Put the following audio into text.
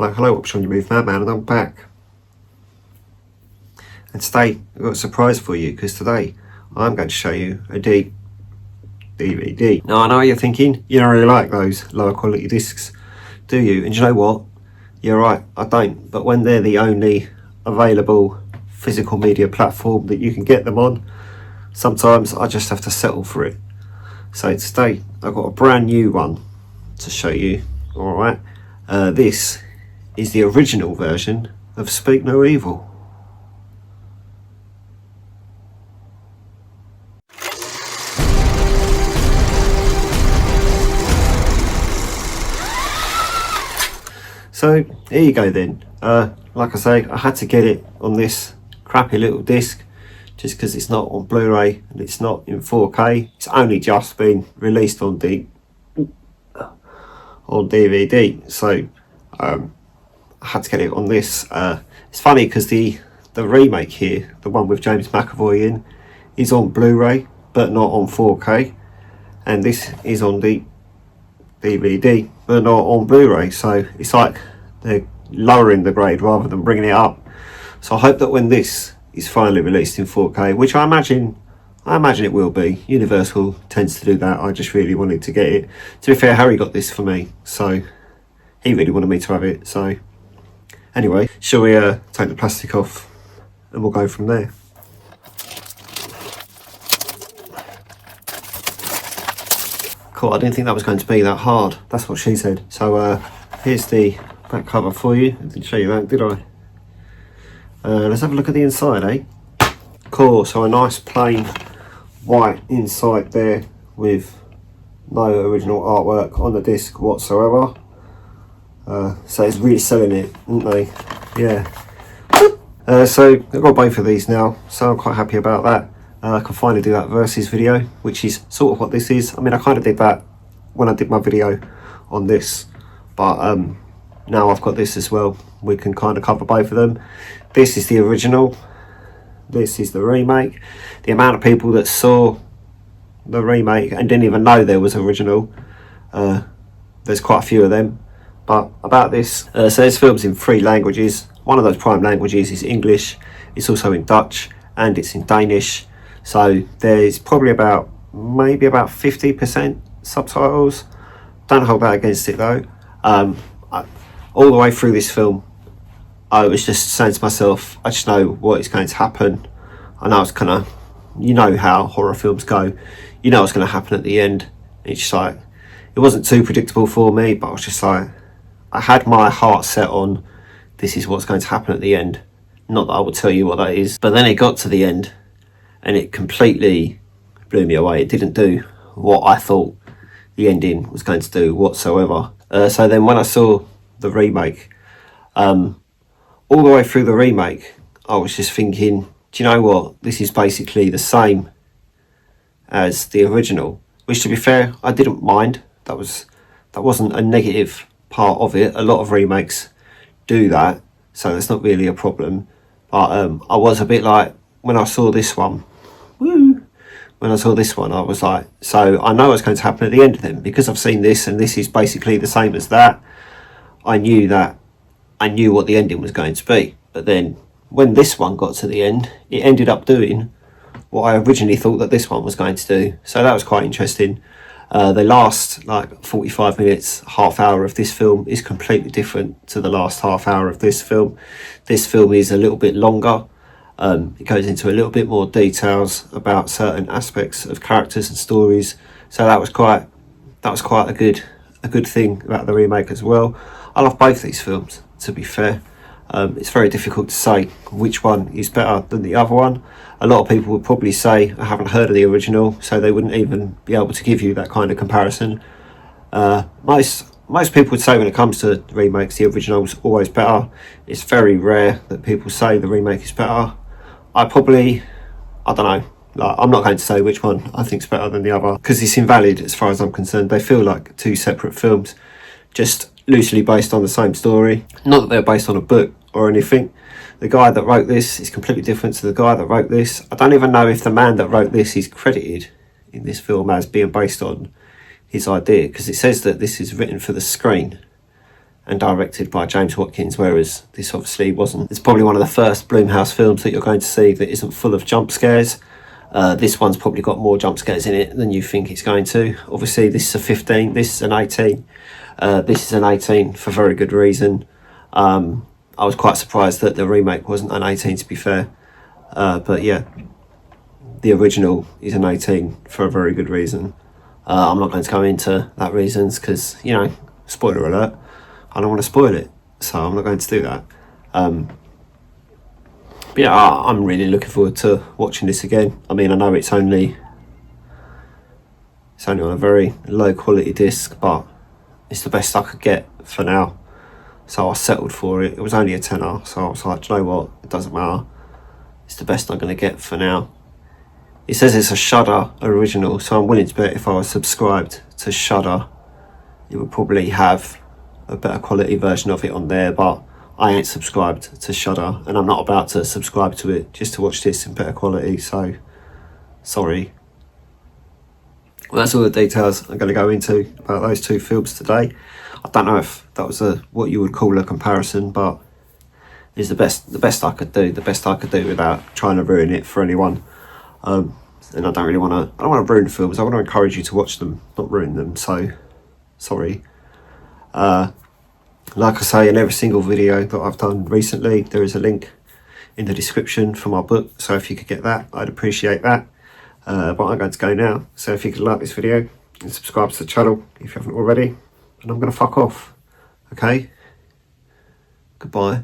Hello, what's on your move, Madman, and I'm back. And today, I've got a surprise for you, because today, I'm going to show you a DVD. Now, I know you're thinking, you don't really like those lower quality discs, do you? And you know what? You're right, I don't. But when they're the only available physical media platform that you can get them on, sometimes I just have to settle for it. So today, I've got a brand new one to show you, alright? This is the original version of Speak No Evil. So here you go then. Like I say, I had to get it on this crappy little disc just because it's not on Blu-ray and it's not in 4K. It's only just been released on DVD. So I had to get it on this. It's funny because the remake here, the one with James McAvoy in, is on Blu-ray but not on 4K, and this is on the DVD but not on Blu-ray. So it's like they're lowering the grade rather than bringing it up. So I hope that when this is finally released in 4K, which I imagine it will be, Universal tends to do that. I just really wanted to get it. To be fair, Harry got this for me, so he really wanted me to have it. So anyway, shall we take the plastic off and we'll go from there. Cool, I didn't think that was going to be that hard. That's what she said. So here's the back cover for you. I didn't show you that, did I? Let's have a look at the inside, eh? Cool, so a nice plain white inside there with no original artwork on the disc whatsoever. So it's really selling it, aren't they? Yeah. So I've got both of these now, so I'm quite happy about that. I can finally do that versus video, which is sort of what this is. I mean, I kind of did that when I did my video on this, but now I've got this as well. We can kind of cover both of them. This is the original, this is the remake. The amount of people that saw the remake and didn't even know there was original, there's quite a few of them. But about this, so there's films in 3 languages. One of those prime languages is English, it's also in Dutch, and it's in Danish. So there's probably maybe about 50% subtitles. Don't hold that against it though. All the way through this film, I was just saying to myself, I just know what is going to happen. I know it's kind of, you know how horror films go. You know what's going to happen at the end. It's just like, it wasn't too predictable for me, but I was just like, I had my heart set on, this is what's going to happen at the end. Not that I will tell you what that is. But then it got to the end, and it completely blew me away. It didn't do what I thought the ending was going to do whatsoever. So then when I saw the remake, all the way through the remake, I was just thinking, do you know what? This is basically the same as the original. Which, to be fair, I didn't mind. That wasn't a negative part of it. A lot of remakes do that, so it's not really a problem. But I was a bit like, when I saw this one, when I saw this one, I was like, so I know what's going to happen at the end of them, because I've seen this and this is basically the same as that. I knew what the ending was going to be. But then when this one got to the end, it ended up doing what I originally thought that this one was going to do. So that was quite interesting. The last like 45 minutes, half hour of this film is completely different to the last half hour of this film. This film is a little bit longer. It goes into a little bit more details about certain aspects of characters and stories. So that was quite a good thing about the remake as well. I love both these films, to be fair. It's very difficult to say which one is better than the other one. A lot of people would probably say, I haven't heard of the original, so they wouldn't even be able to give you that kind of comparison. Most people would say when it comes to remakes, the original's always better. It's very rare that people say the remake is better. I don't know. Like, I'm not going to say which one I think's better than the other, because it's invalid as far as I'm concerned. They feel like 2 separate films, just loosely based on the same story. Not that they're based on a book or anything. The guy that wrote this is completely different to the guy that wrote this. I don't even know if the man that wrote this is credited in this film as being based on his idea, because it says that this is written for the screen and directed by James Watkins, whereas this obviously wasn't. It's probably one of the first Blumhouse films that you're going to see that isn't full of jump scares. This one's probably got more jump scares in it than you think it's going to. Obviously this is a 15, this is an 18. This is an 18 for very good reason. I was quite surprised that the remake wasn't an 18, to be fair. But yeah, the original is an 18 for a very good reason. I'm not going to go into that reasons because, you know, spoiler alert, I don't want to spoil it, so I'm not going to do that. But yeah, I'm really looking forward to watching this again. I mean, I know it's only on a very low quality disc, but it's the best I could get for now. So I settled for it. It was only a tenner, so I was like, do you know what? It doesn't matter. It's the best I'm going to get for now. It says it's a Shudder original, so I'm willing to bet if I was subscribed to Shudder, it would probably have a better quality version of it on there, but I ain't subscribed to Shudder, and I'm not about to subscribe to it just to watch this in better quality, so sorry. Well, that's all the details I'm going to go into about those two films today. I don't know if that was what you would call a comparison, but it's the best I could do, without trying to ruin it for anyone. And I don't want to ruin films. I want to encourage you to watch them, not ruin them, so sorry. Like I say in every single video that I've done recently, there is a link in the description for my book, so if you could get that, I'd appreciate that. But I'm going to go now, so if you could like this video and subscribe to the channel if you haven't already, and I'm going to fuck off, okay? Goodbye.